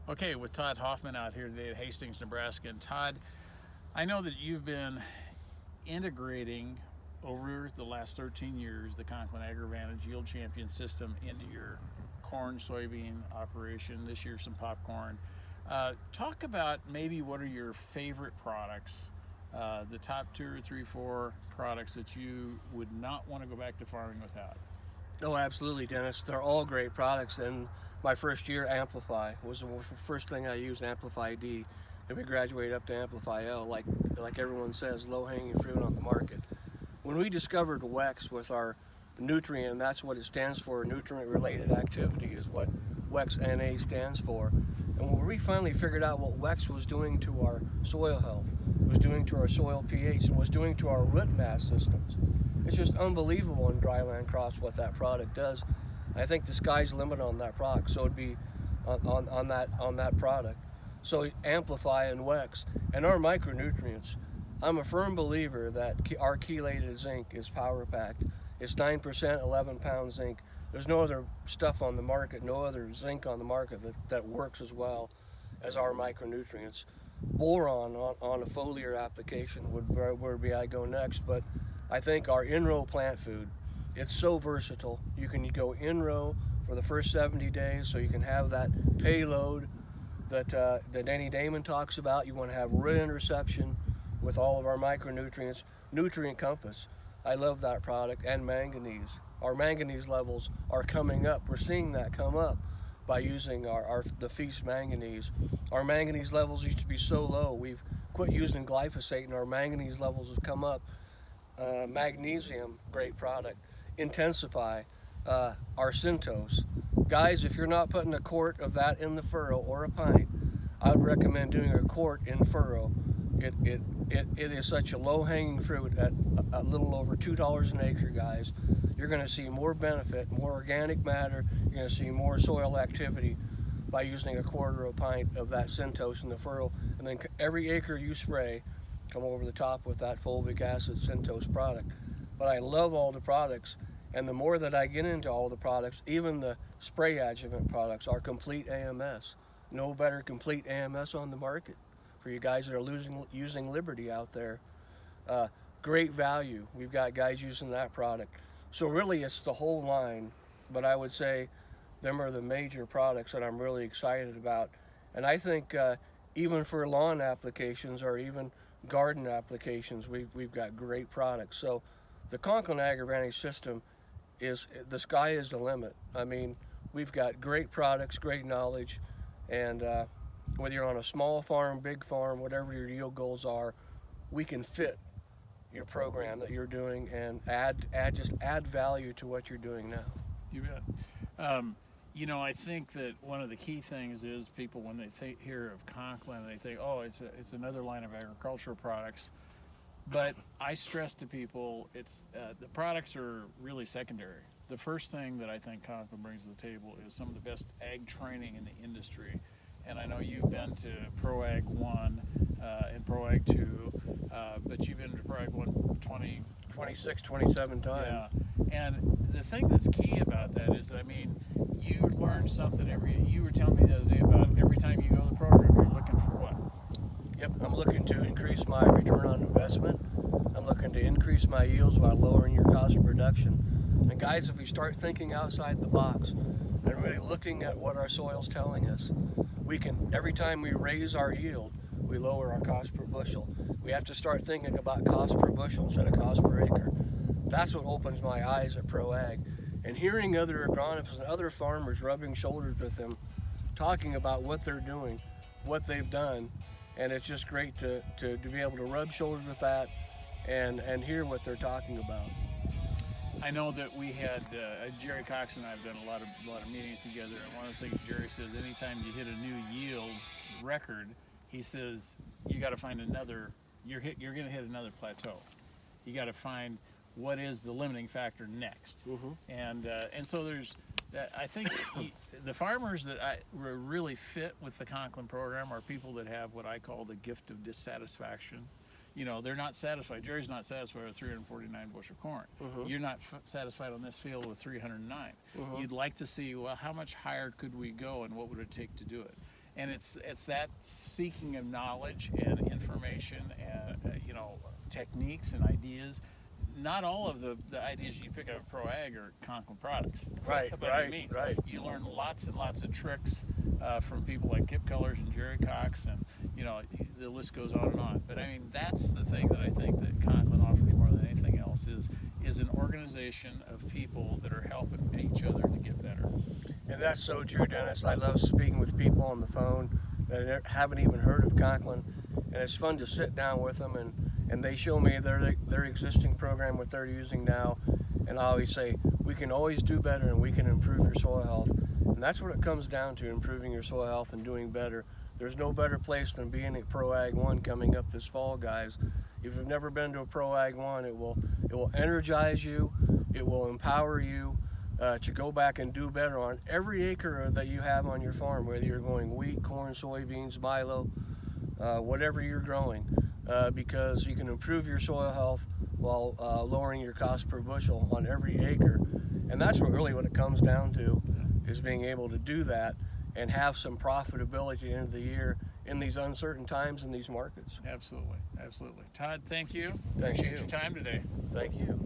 Okay, with Todd Hoffman out here today at Hastings, Nebraska. And Todd, I know that you've been integrating over the last 13 years the Conklin AgroVantage Yield Champion system into your corn, soybean operation, this year some popcorn. Talk about maybe what are your favorite products, the top 2 or 3, 4 products that you would not want to go back to farming without. Oh, absolutely, Dennis. They're all great products. And my first year, Amplify was the first thing I used, Amplify D. And we graduated up to Amplify L, like everyone says, low-hanging fruit on the market. When we discovered WEX with our nutrient, and that's what it stands for, nutrient-related activity is what WEX NA stands for. And when we finally figured out what WEX was doing to our soil health, was doing to our soil pH, and was doing to our root mass systems, it's just unbelievable in dryland crops what that product does. I think the sky's the limit on that product, so it'd be on that product. So Amplify and WEX and our micronutrients. I'm a firm believer that our chelated zinc is power packed. It's 9%, 11 pound zinc. There's no other stuff on the market, no other zinc on the market that works as well as our micronutrients. Boron on a foliar application would where I go next, but I think our in-row plant food, it's so versatile. You can go in-row for the first 70 days, so you can have that payload that Danny Damon talks about. You want to have root interception with all of our micronutrients. Nutrient Compass, I love that product, and manganese. Our manganese levels are coming up. We're seeing that come up by using the Feast manganese. Our manganese levels used to be so low. We've quit using glyphosate, and our manganese levels have come up. Magnesium, great product. Intensify, our Centos. Guys, if you're not putting a quart of that in the furrow or a pint, I would recommend doing a quart in furrow. It is such a low-hanging fruit at a little over $2 an acre, guys. You're going to see more benefit, more organic matter. You're going to see more soil activity by using a quarter of a pint of that Centos in the furrow. And then every acre you spray, come over the top with that fulvic acid Centos product. But I love all the products, and the more that I get into all the products, even the spray adjuvant products, are complete AMS. No better complete AMS on the market for you guys that are using Liberty out there. Great value. We've got guys using that product. So really it's the whole line, but I would say them are the major products that I'm really excited about. And I think even for lawn applications or even garden applications, we've got great products. So the Conklin AgroVantage system is, the sky is the limit. I mean, we've got great products, great knowledge, and whether you're on a small farm, big farm, whatever your yield goals are, we can fit your program that you're doing and add value to what you're doing now. You bet. You know, I think that one of the key things is people, when they hear of Conklin, they think, oh, it's another line of agricultural products. But I stress to people, it's the products are really secondary. The first thing that I think Conklin brings to the table is some of the best ag training in the industry. And I know you've been to Pro Ag 1 and Pro Ag 2, but you've been to Pro Ag 1 26, 27 times. Yeah. And the thing that's key about that is, I mean, you learn something you were telling me the other day about every time you go to the program, you're looking for what? Yep, I'm looking to increase my return on investment. I'm looking to increase my yields while lowering your cost of production. And guys, if we start thinking outside the box and really looking at what our soil's telling us, we can, every time we raise our yield, we lower our cost per bushel. We have to start thinking about cost per bushel instead of cost per acre. That's what opens my eyes at Pro Ag. And hearing other agronomists and other farmers rubbing shoulders with them, talking about what they're doing, what they've done, and it's just great to be able to rub shoulders with that and hear what they're talking about. I know that we had Jerry Cox and I have done a lot of meetings together, and one of the things Jerry says, anytime you hit a new yield record, he says you got to find another. You're going to hit another plateau. You got to find what is the limiting factor next, and so there's. I think the farmers that really fit with the Conklin program are people that have what I call the gift of dissatisfaction. You know, they're not satisfied. Jerry's not satisfied with 349 bushel corn. You're not satisfied on this field with 309. You'd like to see, well, how much higher could we go and what would it take to do it? And it's that seeking of knowledge and information and techniques and ideas. Not all of the ideas you pick up at Pro Ag are Conklin products. Right, By any means. right. You learn lots and lots of tricks from people like Kip Cullers and Jerry Cox, and the list goes on and on. But I mean, that's the thing that I think that Conklin offers more than anything else is an organization of people that are helping each other to get better. And that's so true, Dennis. I love speaking with people on the phone that haven't even heard of Conklin, and it's fun to sit down with them and they show me their existing program, what they're using now, and I always say, we can always do better and we can improve your soil health. And that's what it comes down to, improving your soil health and doing better. There's no better place than being at Pro Ag 1 coming up this fall, guys. If you've never been to a Pro Ag 1, it will energize you, it will empower you to go back and do better on every acre that you have on your farm, whether you're growing wheat, corn, soybeans, milo, whatever you're growing, because you can improve your soil health while lowering your cost per bushel on every acre. And that's what it comes down to, is being able to do that and have some profitability at the end of the year in these uncertain times in these markets. Absolutely. Todd, thank you. Thank Appreciate you. your time today. Thank you.